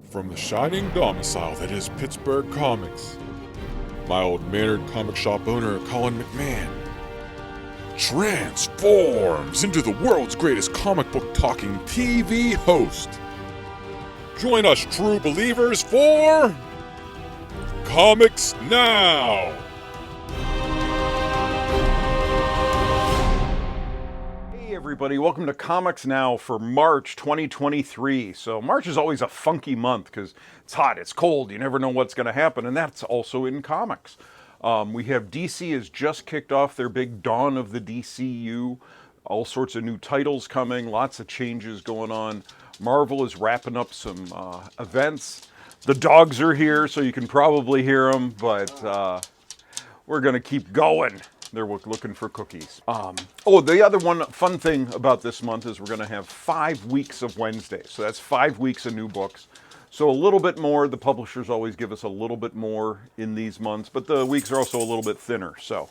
From the shining domicile that is Pittsburgh Comics, my old mannered comic shop owner, Colin McMahon, transforms into the world's greatest comic book talking TV host. Join us true believers for Comics Now! Hey everybody, welcome to Comics Now for March 2023. So March is always a funky month because it's hot, it's cold, you never know what's going to happen, and that's also in comics. We have DC has just kicked off their big dawn of the DCU. All sorts of new titles coming, lots of changes going on. Marvel is wrapping up some events. The dogs are here, so you can probably hear them, but we're going to keep going. They're looking for cookies. The other one fun thing about this month is we're going to have 5 weeks of Wednesdays. So that's 5 weeks of new books. So a little bit more. The publishers always give us a little bit more in these months, but the weeks are also a little bit thinner. So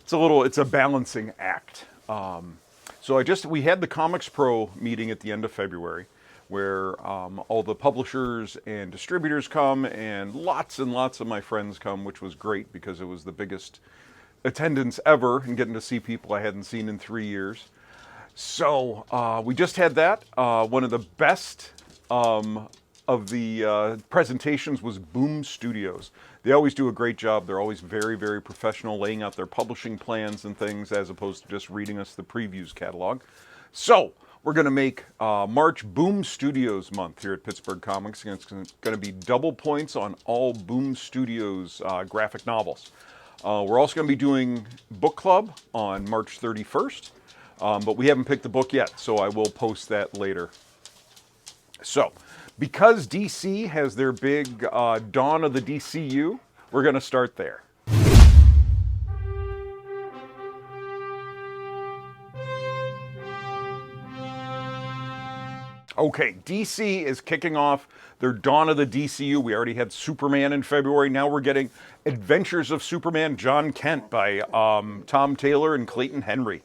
it's a balancing act. We had the Comics Pro meeting at the end of February, where all the publishers and distributors come, and lots of my friends come, which was great because it was the biggest attendance ever, and getting to see people I hadn't seen in 3 years. So we just had that. One of the best of the presentations was Boom Studios. They always do a great job. They're always very, very professional, laying out their publishing plans and things, as opposed to just reading us the previews catalog. So we're going to make March Boom Studios month here at Pittsburgh Comics, and it's going to be double points on all Boom Studios graphic novels. We're also going to be doing book club on March 31st, but we haven't picked the book yet, so I will post that later. So, because DC has their big dawn of the DCU, we're going to start there. Okay, DC is kicking off their dawn of the DCU. We already had Superman in February. Now we're getting Adventures of Superman, John Kent by Tom Taylor and Clayton Henry.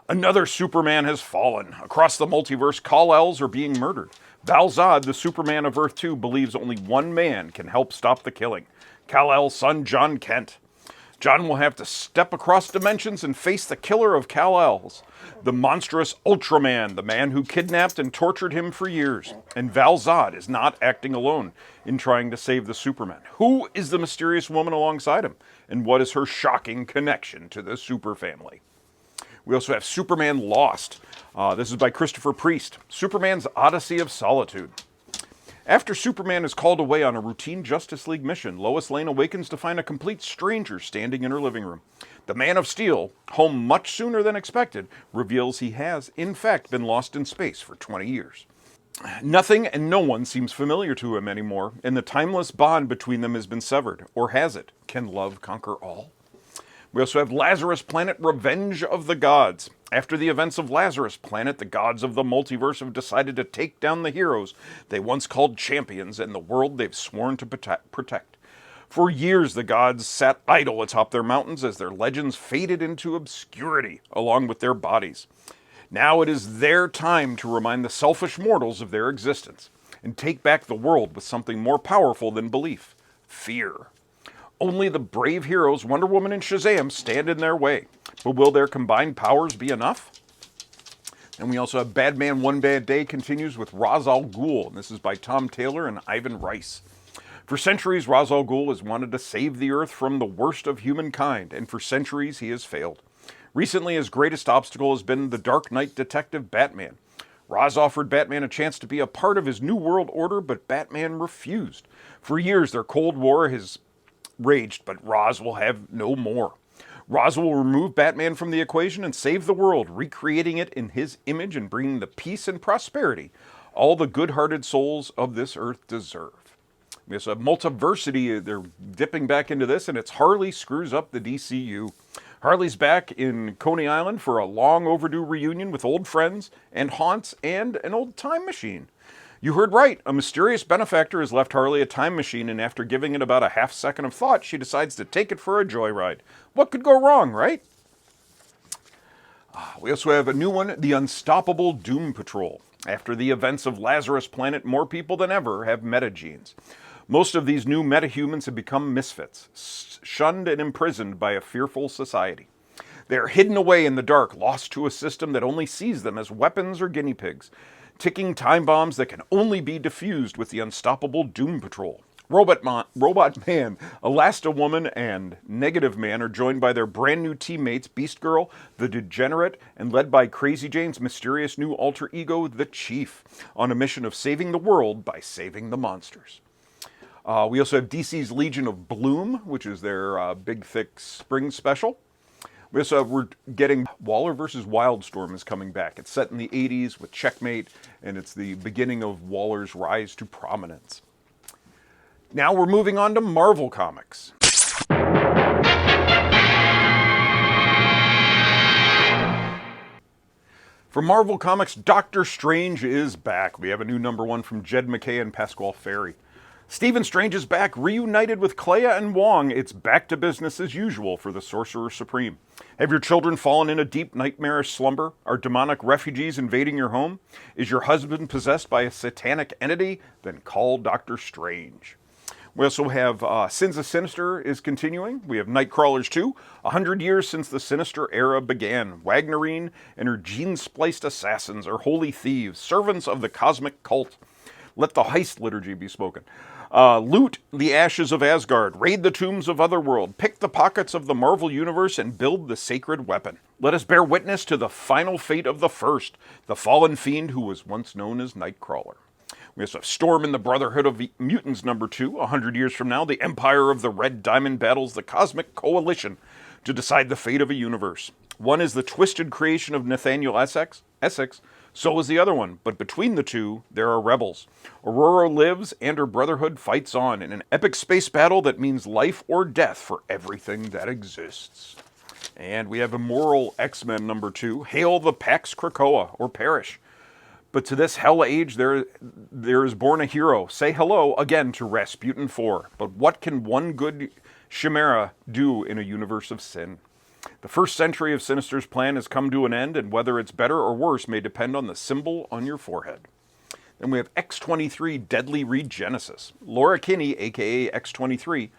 Another Superman has fallen. Across the multiverse, Kal-Els are being murdered. Val-Zod, the Superman of Earth 2, believes only one man can help stop the killing. Kal-El's son, John Kent. John will have to step across dimensions and face the killer of Kal-Els, the monstrous Ultraman, the man who kidnapped and tortured him for years. And Val-Zod is not acting alone in trying to save the Superman. Who is the mysterious woman alongside him? And what is her shocking connection to the Super family? We also have Superman Lost. This is by Christopher Priest. Superman's Odyssey of Solitude. After Superman is called away on a routine Justice League mission, Lois Lane awakens to find a complete stranger standing in her living room. The Man of Steel, home much sooner than expected, reveals he has, in fact, been lost in space for 20 years. Nothing and no one seems familiar to him anymore, and the timeless bond between them has been severed. Or has it? Can love conquer all? We also have Lazarus Planet, Revenge of the Gods. After the events of Lazarus Planet, the gods of the multiverse have decided to take down the heroes they once called champions and the world they've sworn to protect. For years, the gods sat idle atop their mountains as their legends faded into obscurity along with their bodies. Now it is their time to remind the selfish mortals of their existence and take back the world with something more powerful than belief: fear. Only the brave heroes Wonder Woman and Shazam stand in their way. But will their combined powers be enough? And we also have Batman One Bad Day continues with Ra's al Ghul, and this is by Tom Taylor and Ivan Rice. For centuries, Ra's al Ghul has wanted to save the Earth from the worst of humankind, and for centuries he has failed. Recently, his greatest obstacle has been the Dark Knight detective Batman. Ra's offered Batman a chance to be a part of his New World Order, but Batman refused. For years, their Cold War has raged, but Ra's will have no more. Ra's will remove Batman from the equation and save the world, recreating it in his image and bringing the peace and prosperity all the good-hearted souls of this earth deserve. We also have Multiversity. They're dipping back into this, and it's Harley Screws Up the DCU. Harley's back in Coney Island for a long overdue reunion with old friends and haunts and an old time machine. You heard right. A mysterious benefactor has left Harley a time machine, and after giving it about a half second of thought, she decides to take it for a joyride. What could go wrong, right? We also have a new one, The Unstoppable Doom Patrol. After the events of Lazarus Planet, more people than ever have metagenes. Most of these new metahumans have become misfits, shunned and imprisoned by a fearful society. They are hidden away in the dark, lost to a system that only sees them as weapons or guinea pigs, ticking time bombs that can only be defused with the unstoppable Doom Patrol. Robot Man, Elasti-Woman, and Negative Man are joined by their brand new teammates, Beast Girl, the Degenerate, and led by Crazy Jane's mysterious new alter ego, the Chief, on a mission of saving the world by saving the monsters. We also have DC's Legion of Bloom, which is their big, thick spring special. We're getting Waller vs. Wildstorm is coming back. It's set in the 80s with Checkmate, and it's the beginning of Waller's rise to prominence. Now we're moving on to Marvel Comics. For Marvel Comics, Doctor Strange is back. We have a new #1 from Jed MacKay and Pasquale Ferry. Stephen Strange is back, reunited with Clea and Wong. It's back to business as usual for the Sorcerer Supreme. Have your children fallen in a deep nightmarish slumber? Are demonic refugees invading your home? Is your husband possessed by a satanic entity? Then call Doctor Strange. We also have Sins of Sinister is continuing. We have Nightcrawlers 2, 100 years since the Sinister era began. Wagnarine and her gene-spliced assassins are holy thieves, servants of the cosmic cult. Let the heist liturgy be spoken. Loot the ashes of Asgard, raid the tombs of Otherworld, pick the pockets of the Marvel Universe, and build the sacred weapon. Let us bear witness to the final fate of the First, the fallen fiend who was once known as Nightcrawler. We also have Storm in the Brotherhood of Mutants #2, 100 years from now, the Empire of the Red Diamond battles the Cosmic Coalition to decide the fate of a universe. One is the twisted creation of Nathaniel Essex, so is the other one, but between the two, there are rebels. Aurora lives, and her Brotherhood fights on in an epic space battle that means life or death for everything that exists. And we have Immoral X-Men #2, Hail the Pax Krakoa, or Perish. But to this hell age, there is born a hero. Say hello again to Rasputin 4. But what can one good chimera do in a universe of sin? The first century of Sinister's plan has come to an end, and whether it's better or worse may depend on the symbol on your forehead. Then we have X-23 Deadly Regenesis. Laura Kinney, a.k.a. X-23,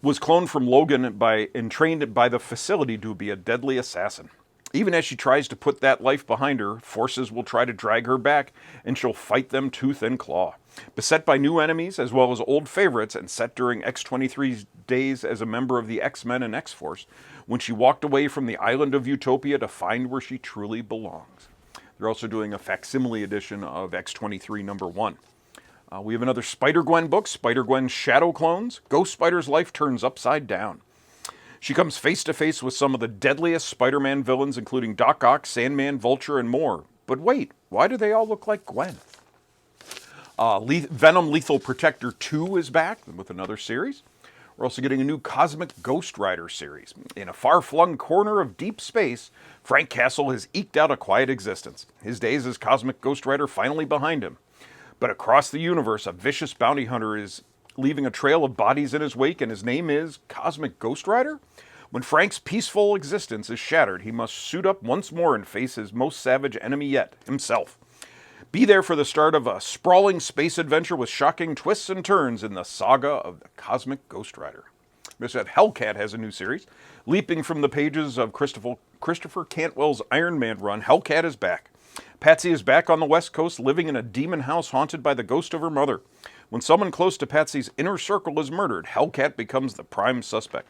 was cloned from Logan and trained by the facility to be a deadly assassin. Even as she tries to put that life behind her, forces will try to drag her back, and she'll fight them tooth and claw. Beset by new enemies, as well as old favorites, and set during X-23's days as a member of the X-Men and X-Force, when she walked away from the island of Utopia to find where she truly belongs. They're also doing a facsimile edition of X-23 #1. We have another Spider-Gwen book, Spider-Gwen Shadow Clones. Ghost Spider's life turns upside down. She comes face-to-face with some of the deadliest Spider-Man villains, including Doc Ock, Sandman, Vulture, and more. But wait, why do they all look like Gwen? Venom Lethal Protector 2 is back with another series. We're also getting a new Cosmic Ghost Rider series. In a far-flung corner of deep space, Frank Castle has eked out a quiet existence. His days as Cosmic Ghost Rider finally behind him. But across the universe, a vicious bounty hunter is leaving a trail of bodies in his wake, and his name is Cosmic Ghost Rider? When Frank's peaceful existence is shattered, he must suit up once more and face his most savage enemy yet, himself. Be there for the start of a sprawling space adventure with shocking twists and turns in the saga of the Cosmic Ghost Rider. We also have Hellcat has a new series. Leaping from the pages of Christopher Cantwell's Iron Man run, Hellcat is back. Patsy is back on the West Coast, living in a demon house haunted by the ghost of her mother. When someone close to Patsy's inner circle is murdered, Hellcat becomes the prime suspect.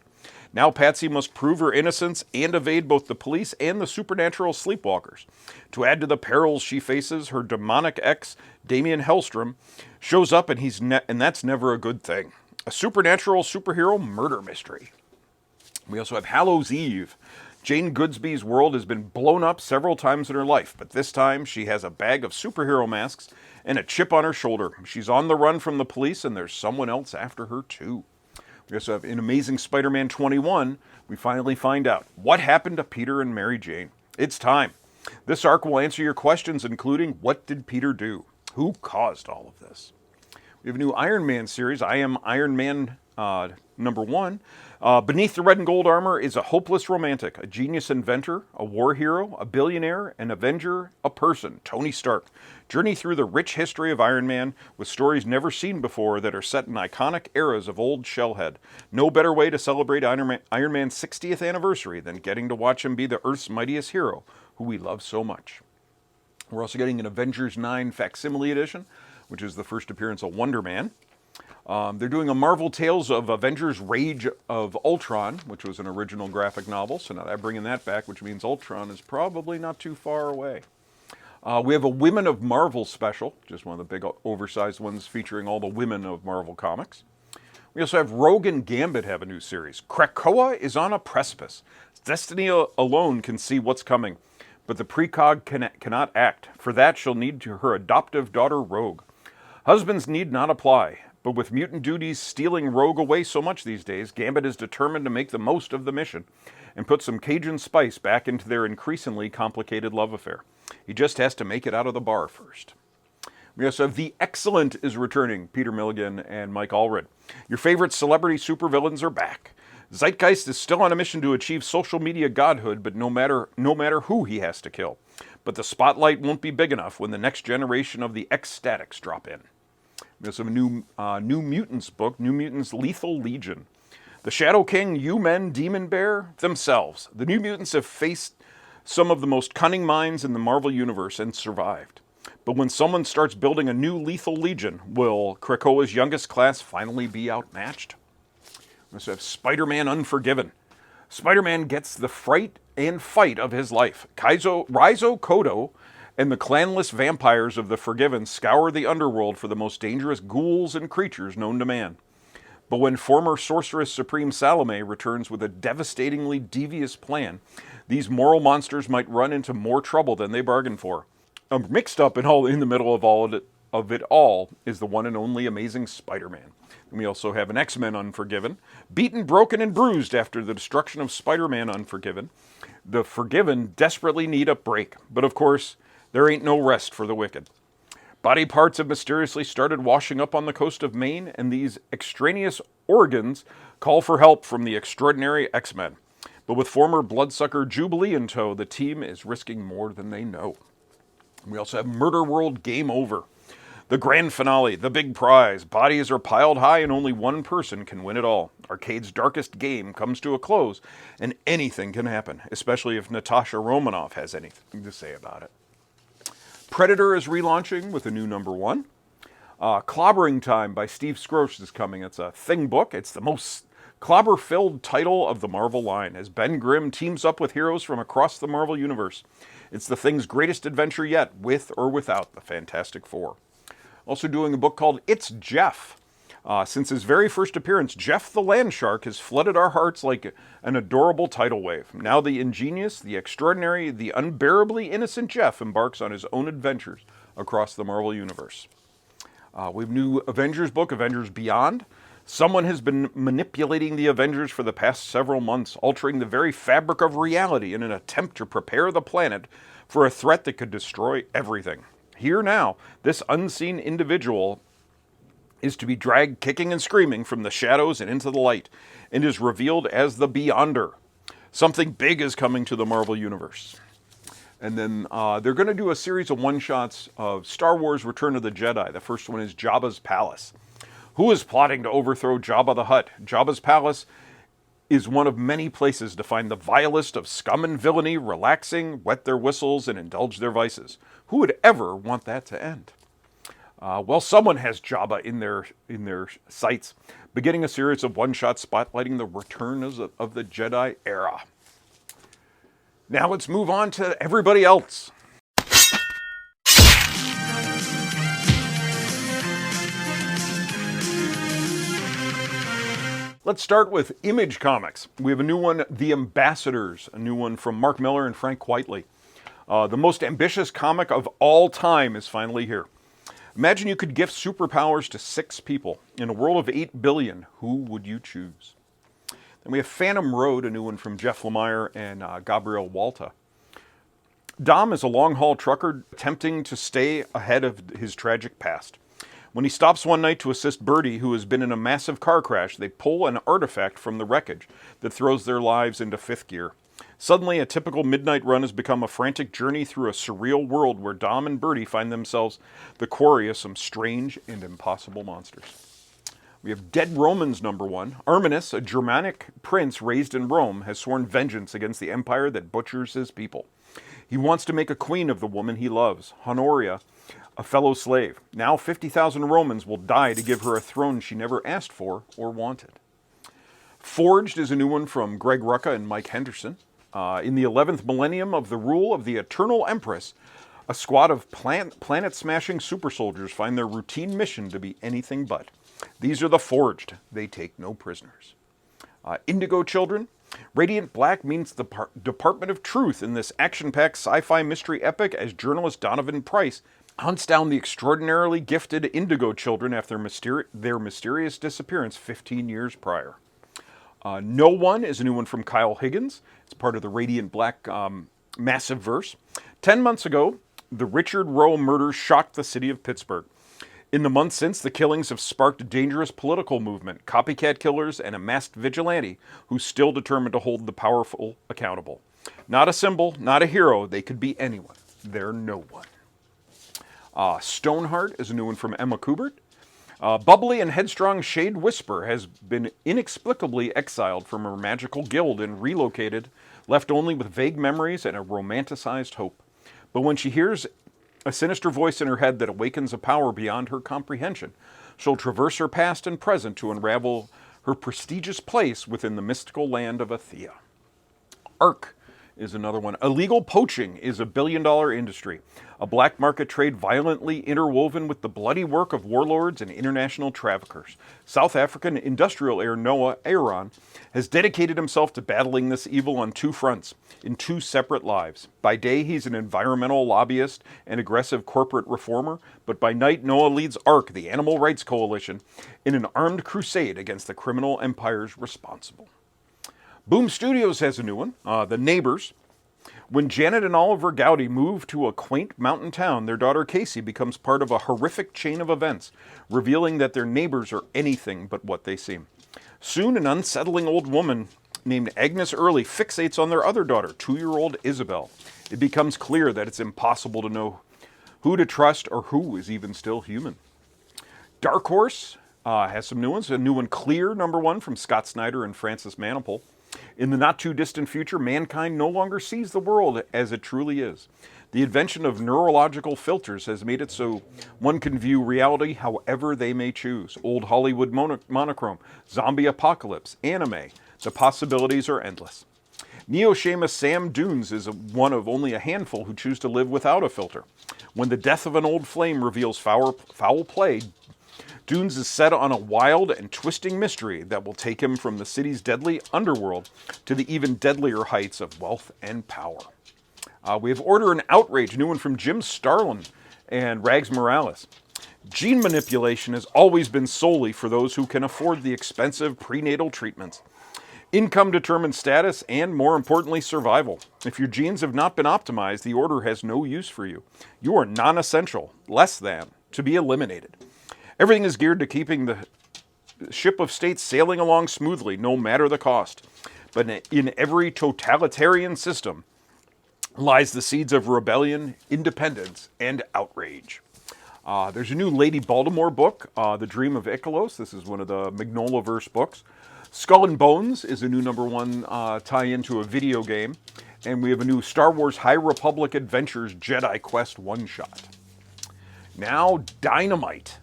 Now Patsy must prove her innocence and evade both the police and the supernatural sleepwalkers. To add to the perils she faces, her demonic ex, Damian Hellstrom, shows up, and that's never a good thing. A supernatural superhero murder mystery. We also have Hallows' Eve. Jane Goodsby's world has been blown up several times in her life, but this time she has a bag of superhero masks and a chip on her shoulder. She's on the run from the police, and there's someone else after her too. We also have in Amazing Spider-Man 21, we finally find out what happened to Peter and Mary Jane. It's time. This arc will answer your questions, including what did Peter do? Who caused all of this? We have a new Iron Man series, I Am Iron Man number 1. Beneath the red and gold armor is a hopeless romantic, a genius inventor, a war hero, a billionaire, an avenger, a person, Tony Stark. Journey through the rich history of Iron Man with stories never seen before that are set in iconic eras of old Shellhead. No better way to celebrate Iron Man's 60th anniversary than getting to watch him be the Earth's mightiest hero, who we love so much. We're also getting an Avengers 9 facsimile edition, which is the first appearance of Wonder Man. They're doing a Marvel Tales of Avengers Rage of Ultron, which was an original graphic novel, so now they're bringing that back, which means Ultron is probably not too far away. We have a Women of Marvel special, just one of the big oversized ones featuring all the women of Marvel Comics. We also have Rogue and Gambit have a new series. Krakoa is on a precipice. Destiny alone can see what's coming, but the precog cannot act. For that, she'll need her adoptive daughter, Rogue. Husbands need not apply, but with mutant duties stealing Rogue away so much these days, Gambit is determined to make the most of the mission and put some Cajun spice back into their increasingly complicated love affair. He just has to make it out of the bar first. We also have The Excellent is returning, Peter Milligan and Mike Allred. Your favorite celebrity supervillains are back. Zeitgeist is still on a mission to achieve social media godhood, but no matter who he has to kill. But the spotlight won't be big enough when the next generation of the X-Statics drop in. There's a New Mutants book, New Mutants Lethal Legion. The Shadow King, U-Men, Demon Bear, themselves. The New Mutants have faced some of the most cunning minds in the Marvel Universe and survived. But when someone starts building a new Lethal Legion, will Krakoa's youngest class finally be outmatched? We also have Spider-Man Unforgiven. Spider-Man gets the fright and fight of his life. Raizo Kodo and the clanless vampires of the Forgiven scour the underworld for the most dangerous ghouls and creatures known to man. But when former Sorceress Supreme Salome returns with a devastatingly devious plan, these moral monsters might run into more trouble than they bargained for. Mixed up in the middle of it all is the one and only Amazing Spider-Man. And we also have an X-Men Unforgiven. Beaten, broken, and bruised after the destruction of Spider-Man Unforgiven, the Forgiven desperately need a break. But of course, there ain't no rest for the wicked. Body parts have mysteriously started washing up on the coast of Maine, and these extraneous organs call for help from the extraordinary X-Men. But with former bloodsucker Jubilee in tow, the team is risking more than they know. We also have Murder World Game Over. The grand finale, the big prize. Bodies are piled high and only one person can win it all. Arcade's darkest game comes to a close, and anything can happen, especially if Natasha Romanoff has anything to say about it. Predator is relaunching with a new number 1. Clobbering Time by Steve Skroce is coming. It's a Thing book. It's the most clobber-filled title of the Marvel line, as Ben Grimm teams up with heroes from across the Marvel Universe. It's the Thing's greatest adventure yet, with or without the Fantastic Four. Also doing a book called It's Jeff. Since his very first appearance, Jeff the Land Shark has flooded our hearts like an adorable tidal wave. Now the ingenious, the extraordinary, the unbearably innocent Jeff embarks on his own adventures across the Marvel Universe. We have a new Avengers book, Avengers Beyond. Someone has been manipulating the Avengers for the past several months, altering the very fabric of reality in an attempt to prepare the planet for a threat that could destroy everything. Here now, this unseen individual is to be dragged kicking and screaming from the shadows and into the light, and is revealed as the Beyonder. Something big is coming to the Marvel Universe. And then they're going to do a series of one-shots of Star Wars Return of the Jedi. The first one is Jabba's Palace. Who is plotting to overthrow Jabba the Hutt? Jabba's Palace is one of many places to find the vilest of scum and villainy relaxing, wet their whistles, and indulge their vices. Who would ever want that to end? Well, someone has Jabba in their sights, beginning a series of one-shots spotlighting the return of the Jedi era. Now let's move on to everybody else. Let's start with Image Comics. We have a new one, The Ambassadors, a new one from Mark Millar and Frank Quitely. The most ambitious comic of all time is finally here. Imagine you could gift superpowers to 6 people. In a world of 8 billion, who would you choose? Then we have Phantom Road, a new one from Jeff Lemire and Gabriel Walta. Dom is a long-haul trucker attempting to stay ahead of his tragic past. When he stops one night to assist Birdie, who has been in a massive car crash, they pull an artifact from the wreckage that throws their lives into fifth gear. Suddenly, a typical midnight run has become a frantic journey through a surreal world where Dom and Birdie find themselves the quarry of some strange and impossible monsters. We have Dead Romans #1. Arminus, a Germanic prince raised in Rome, has sworn vengeance against the empire that butchers his people. He wants to make a queen of the woman he loves, Honoria, a fellow slave. Now 50,000 Romans will die to give her a throne she never asked for or wanted. Forged is a new one from Greg Rucka and Mike Henderson. In the 11th millennium of the rule of the Eternal Empress, a squad of planet-smashing super soldiers find their routine mission to be anything but. These are the Forged. They take no prisoners. Indigo Children. Radiant Black meets the Department of Truth in this action-packed sci-fi mystery epic as journalist Donovan Price hunts down the extraordinarily gifted Indigo Children after their mysterious disappearance 15 years prior. No One is a new one from Kyle Higgins. It's part of the Radiant Black massive verse. 10 months ago, the Richard Roe murders shocked the city of Pittsburgh. In the months since, the killings have sparked a dangerous political movement, copycat killers, and a masked vigilante who's still determined to hold the powerful accountable. Not a symbol, not a hero, they could be anyone. They're no one. Stoneheart is a new one from Emma Kubert. Bubbly and headstrong Shade Whisper has been inexplicably exiled from her magical guild and relocated, left only with vague memories and a romanticized hope. But when she hears a sinister voice in her head that awakens a power beyond her comprehension, she'll traverse her past and present to unravel her prestigious place within the mystical land of Athea. Ark is another one. Illegal poaching is a billion-dollar industry, a black market trade violently interwoven with the bloody work of warlords and international traffickers. South African industrial heir Noah Aaron has dedicated himself to battling this evil on two fronts, in two separate lives. By day, he's an environmental lobbyist and aggressive corporate reformer, but by night, Noah leads ARC, the Animal Rights Coalition, in an armed crusade against the criminal empires responsible. Boom Studios has a new one, The Neighbors. When Janet and Oliver Gowdy move to a quaint mountain town, their daughter Casey becomes part of a horrific chain of events, revealing that their neighbors are anything but what they seem. Soon, an unsettling old woman named Agnes Early fixates on their other daughter, 2-year-old Isabel. It becomes clear that it's impossible to know who to trust or who is even still human. Dark Horse has some new ones. A new one, Clear, #1, from Scott Snyder and Francis Manapul. In the not-too-distant future, mankind no longer sees the world as it truly is. The invention of neurological filters has made it so one can view reality however they may choose. Old Hollywood monochrome, zombie apocalypse, anime. The possibilities are endless. Neo-Seamus Sam Dunes is one of only a handful who choose to live without a filter. When the death of an old flame reveals foul play, Dunes is set on a wild and twisting mystery that will take him from the city's deadly underworld to the even deadlier heights of wealth and power. We have Order and Outrage, new one from Jim Starlin and Rags Morales. Gene manipulation has always been solely for those who can afford the expensive prenatal treatments. Income determines status and, more importantly, survival. If your genes have not been optimized, the Order has no use for you. You are non-essential, less than, to be eliminated. Everything is geared to keeping the ship of state sailing along smoothly, no matter the cost. But in every totalitarian system lies the seeds of rebellion, independence, and outrage. There's a new Lady Baltimore book, The Dream of Icalos. This is one of the Magnolaverse books. Skull and Bones is a new #1 tie-in to a video game. And we have a new Star Wars High Republic Adventures Jedi Quest one-shot. Now, Dynamite.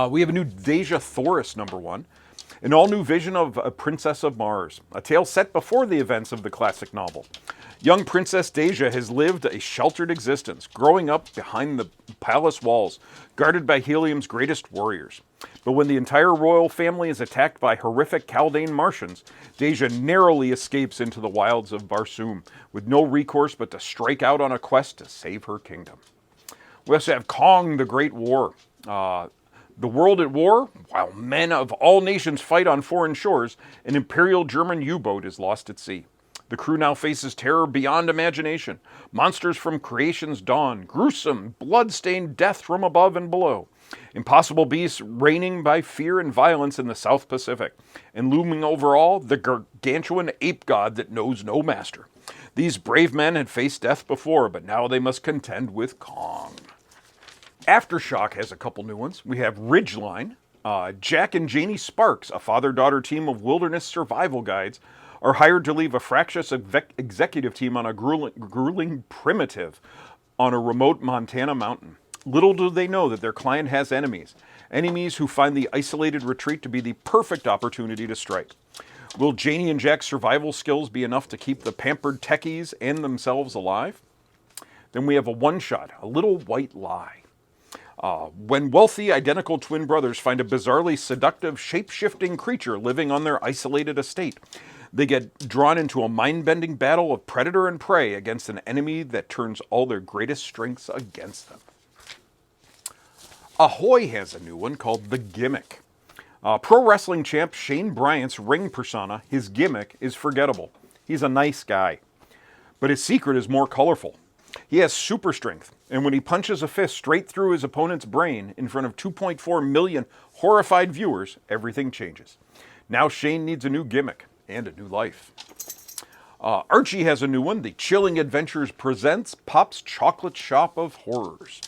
We have a new Deja Thoris #1, an all-new vision of a Princess of Mars, a tale set before the events of the classic novel. Young Princess Deja has lived a sheltered existence, growing up behind the palace walls, guarded by Helium's greatest warriors. But when the entire royal family is attacked by horrific Kaldane Martians, Deja narrowly escapes into the wilds of Barsoom, with no recourse but to strike out on a quest to save her kingdom. We also have Kong the Great War. The world at war, while men of all nations fight on foreign shores, an Imperial German U-boat is lost at sea. The crew now faces terror beyond imagination. Monsters from creation's dawn, gruesome, blood-stained death from above and below. Impossible beasts reigning by fear and violence in the South Pacific, and looming over all, the gargantuan ape god that knows no master. These brave men had faced death before, but now they must contend with Kong. Aftershock has a couple new ones. We have Ridgeline. Jack and Janie Sparks, a father-daughter team of wilderness survival guides, are hired to leave a fractious executive team on a grueling primitive on a remote Montana mountain. Little do they know that their client has enemies who find the isolated retreat to be the perfect opportunity to strike. Will Janie and Jack's survival skills be enough to keep the pampered techies and themselves alive? Then we have a one-shot, A Little White Lie. When wealthy identical twin brothers find a bizarrely seductive, shape-shifting creature living on their isolated estate, they get drawn into a mind-bending battle of predator and prey against an enemy that turns all their greatest strengths against them. Ahoy has a new one called The Gimmick. Pro wrestling champ Shane Bryant's ring persona, his gimmick, is forgettable. He's a nice guy. But his secret is more colorful. He has super strength, and when he punches a fist straight through his opponent's brain in front of 2.4 million horrified viewers, everything changes. Now Shane needs a new gimmick and a new life. Archie has a new one. The Chilling Adventures presents Pop's Chocolate Shop of Horrors.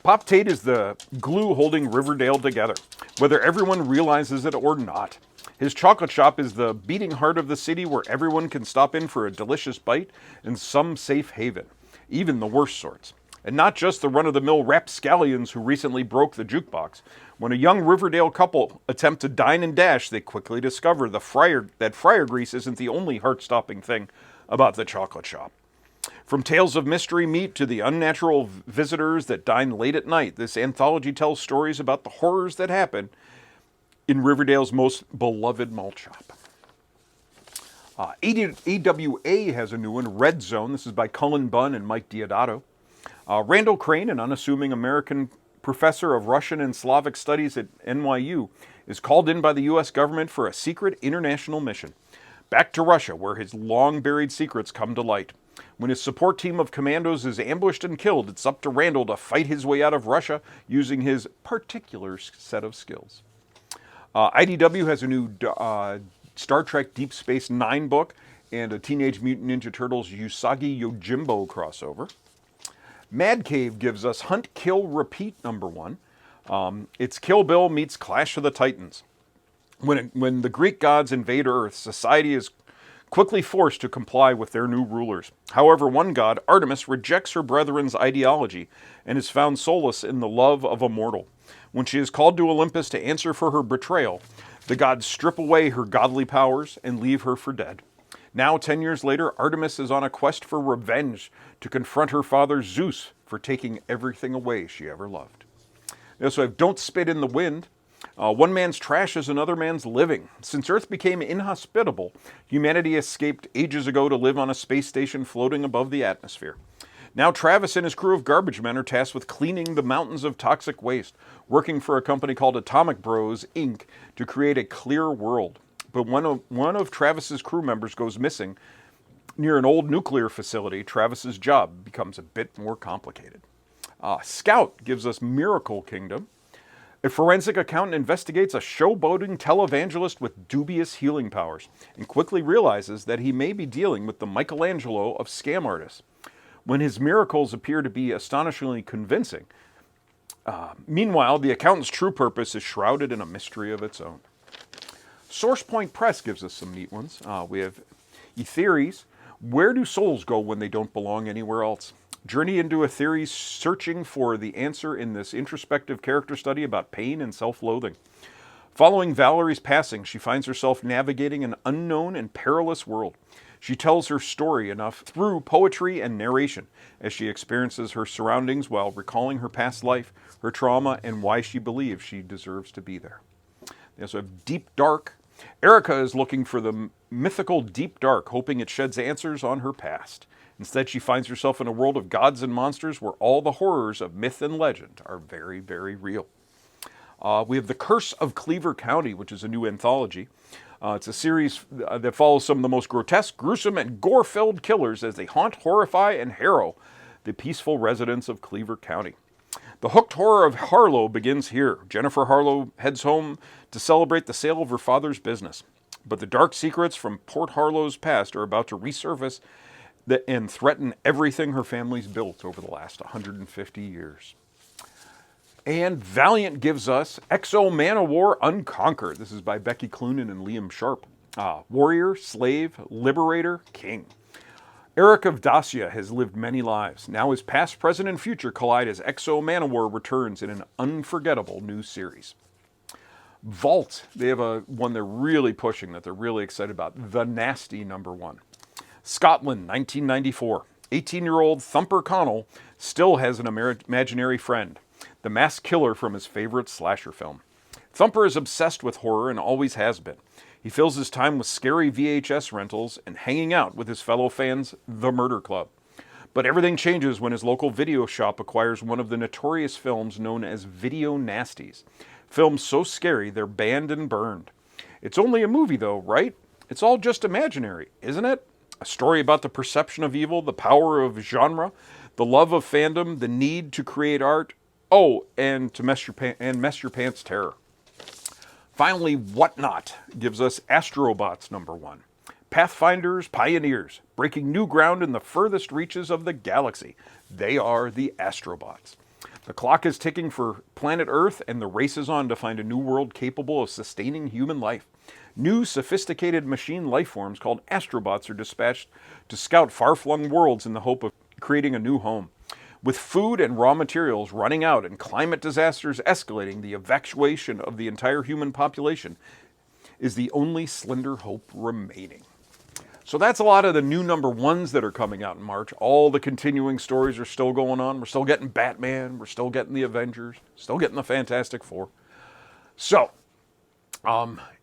Pop Tate is the glue holding Riverdale together, whether everyone realizes it or not. His chocolate shop is the beating heart of the city where everyone can stop in for a delicious bite and some safe haven, even the worst sorts. And not just the run-of-the-mill rapscallions who recently broke the jukebox. When a young Riverdale couple attempt to dine and dash, they quickly discover that fryer grease isn't the only heart-stopping thing about the chocolate shop. From tales of mystery meat to the unnatural visitors that dine late at night, this anthology tells stories about the horrors that happen in Riverdale's most beloved malt shop. AWA has a new one, Red Zone. This is by Cullen Bunn and Mike Diodato. Randall Crane, an unassuming American professor of Russian and Slavic studies at NYU, is called in by the U.S. government for a secret international mission. Back to Russia, where his long-buried secrets come to light. When his support team of commandos is ambushed and killed, it's up to Randall to fight his way out of Russia using his particular set of skills. IDW has a new Star Trek Deep Space Nine book and a Teenage Mutant Ninja Turtles Usagi Yojimbo crossover. Mad Cave gives us Hunt, Kill, Repeat #1. It's Kill Bill meets Clash of the Titans. When the Greek gods invade Earth, society is quickly forced to comply with their new rulers. However, one god, Artemis, rejects her brethren's ideology and has found solace in the love of a mortal. When she is called to Olympus to answer for her betrayal, the gods strip away her godly powers and leave her for dead. Now, 10 years later, Artemis is on a quest for revenge to confront her father Zeus for taking everything away she ever loved. We also have Don't Spit in the Wind. One man's trash is another man's living. Since Earth became inhospitable, humanity escaped ages ago to live on a space station floating above the atmosphere. Now Travis and his crew of garbage men are tasked with cleaning the mountains of toxic waste, working for a company called Atomic Bros, Inc. to create a clear world. But one of Travis's crew members goes missing near an old nuclear facility. Travis's job becomes a bit more complicated. Scout gives us Miracle Kingdom. A forensic accountant investigates a showboating televangelist with dubious healing powers and quickly realizes that he may be dealing with the Michelangelo of scam artists. When his miracles appear to be astonishingly convincing, meanwhile, the accountant's true purpose is shrouded in a mystery of its own. SourcePoint Press gives us some neat ones. We have Etheres, Where Do Souls Go When They Don't Belong Anywhere Else? Journey into Etheres searching for the answer in this introspective character study about pain and self-loathing. Following Valerie's passing, she finds herself navigating an unknown and perilous world. She tells her story enough through poetry and narration as she experiences her surroundings while recalling her past life, her trauma, and why she believes she deserves to be there. They also have Deep Dark. Erica is looking for the mythical Deep Dark, hoping it sheds answers on her past. Instead, she finds herself in a world of gods and monsters where all the horrors of myth and legend are very, very real. We have The Curse of Cleaver County, which is a new anthology. It's a series that follows some of the most grotesque, gruesome, and gore-filled killers as they haunt, horrify, and harrow the peaceful residents of Cleaver County. The hooked horror of Harlow begins here. Jennifer Harlow heads home to celebrate the sale of her father's business. But the dark secrets from Port Harlow's past are about to resurface and threaten everything her family's built over the last 150 years. And Valiant gives us X-O Manowar Unconquered. This is by Becky Cloonan and Liam Sharp. Warrior, slave, liberator, king. Eric of Dacia has lived many lives. Now his past, present, and future collide as X-O Manowar returns in an unforgettable new series. Vault, they have one they're really pushing that they're really excited about. The Nasty #1. Scotland, 1994. 18-year-old Thumper Connell still has an imaginary friend, the masked killer from his favorite slasher film. Thumper is obsessed with horror and always has been. He fills his time with scary VHS rentals and hanging out with his fellow fans, The Murder Club. But everything changes when his local video shop acquires one of the notorious films known as Video Nasties. Films so scary they're banned and burned. It's only a movie though, right? It's all just imaginary, isn't it? A story about the perception of evil, the power of genre, the love of fandom, the need to create art. Oh, and to mess your pants terror. Finally, Whatnot gives us Astrobots #1. Pathfinders, pioneers, breaking new ground in the furthest reaches of the galaxy. They are the Astrobots. The clock is ticking for planet Earth, and the race is on to find a new world capable of sustaining human life. New, sophisticated machine life forms called Astrobots are dispatched to scout far-flung worlds in the hope of creating a new home. With food and raw materials running out and climate disasters escalating, the evacuation of the entire human population is the only slender hope remaining. So that's a lot of the new #1s that are coming out in March. All the continuing stories are still going on. We're still getting Batman. We're still getting the Avengers. Still getting the Fantastic Four. So,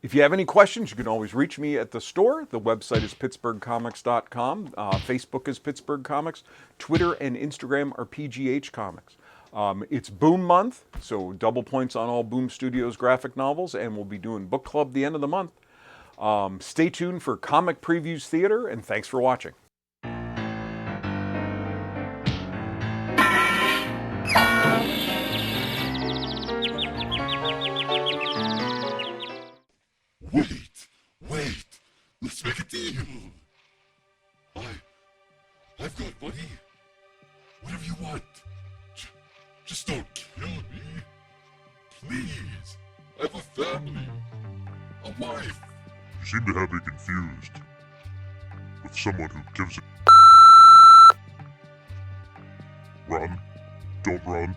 if you have any questions, you can always reach me at the store. The website is pittsburghcomics.com. Facebook is Pittsburgh Comics. Twitter and Instagram are PGH Comics. It's Boom Month, so double points on all Boom Studios graphic novels, and we'll be doing book club the end of the month. Stay tuned for Comic Previews Theater, and thanks for watching. Wait, let's make a deal. I've got money. Whatever you want. Just don't kill me. Please. I have a family. A wife. You seem to have me confused with someone who gives a run, don't run,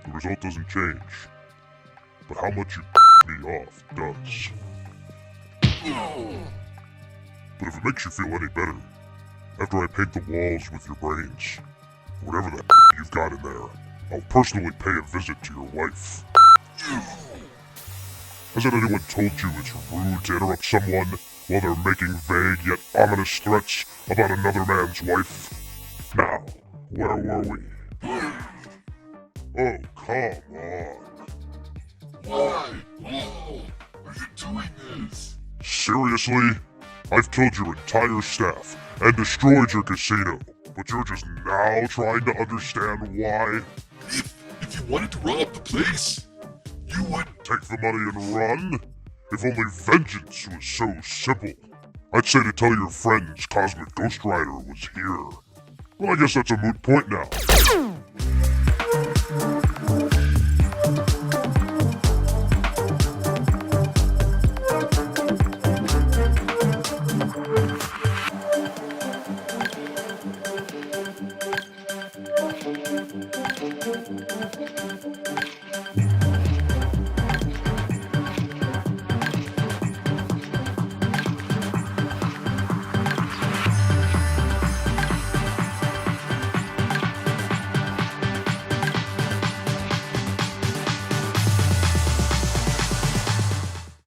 the result doesn't change. But how much you me off does. But if it makes you feel any better, after I paint the walls with your brains, whatever the you've got in there, I'll personally pay a visit to your wife. Hasn't anyone told you it's rude to interrupt someone while they're making vague yet ominous threats about another man's wife? Now, where were we? Oh, come on. Why? Oh, are you doing this? Seriously? I've killed your entire staff and destroyed your casino, but you're just now trying to understand why? If you wanted to rob the place, you would take the money and run? If only vengeance was so simple. I'd say to tell your friends Cosmic Ghost Rider was here. Well, I guess that's a moot point now.